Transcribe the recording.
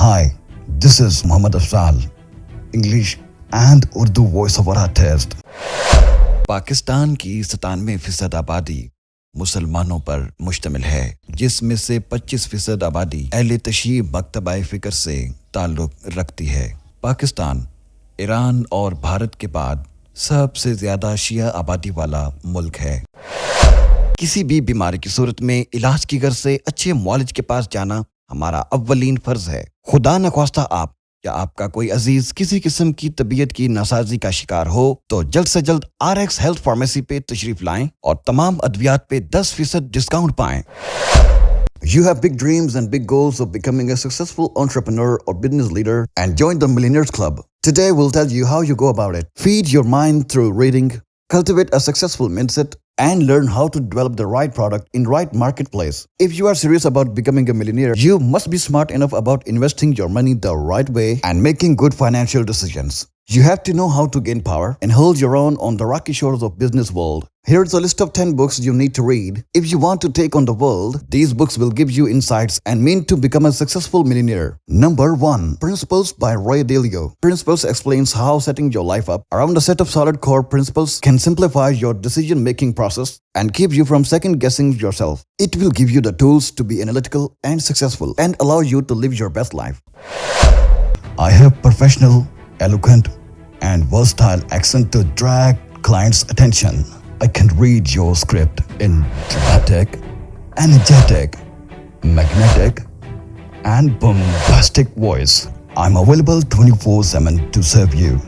Hi, this is Muhammad Afzal, English and Urdu voice over artist. Pakistan की 97% आबादी मुसलमानों पर मुश्तमिल है, जिसमें से 25% आबादी अहले तशय्युअ मकतबा फ़िक्र से ताल्लुक़ रखती है। पाकिस्तान ईरान और भारत के बाद सबसे ज़्यादा शिया आबादी वाला मुल्क है। किसी भी बीमारी की सूरत में इलाज की गर्ज से अच्छे मुआलिज के पास जाना हमारा अव्वलीन फर्ज है। खुदा न ख्वास्ता आप या आपका कोई अजीज किसी किस्म की तबीयत की नासाजी का शिकार हो तो जल्द से जल्द RX हेल्थ फार्मेसी पे तशरीफ लाएं और तमाम अद्वियात पे 10% डिस्काउंट पाएं। You have big dreams and big goals of becoming a successful entrepreneur or business leader and join the Millionaires Club. Today we'll tell you how you go about it. Feed your mind through reading, cultivate a successful mindset, and learn how to develop the right product in right marketplace. If you are serious about becoming a millionaire, you must be smart enough about investing your money the right way and making good financial decisions. You have to know how to gain power and hold your own on the rocky shores of business world. Here's a list of 10 books you need to read. If you want to take on the world, these books will give you insights and mean to become a successful millionaire. Number 1. Principles by Ray Dalio. Principles explains how setting your life up around a set of solid core principles can simplify your decision-making process and keep you from second-guessing yourself. It will give you the tools to be analytical and successful and allow you to live your best life. I have professional, eloquent, and versatile accent to drag clients' attention. I can read your script in dramatic, energetic, magnetic, and bombastic voice. I'm available 24/7 to serve you.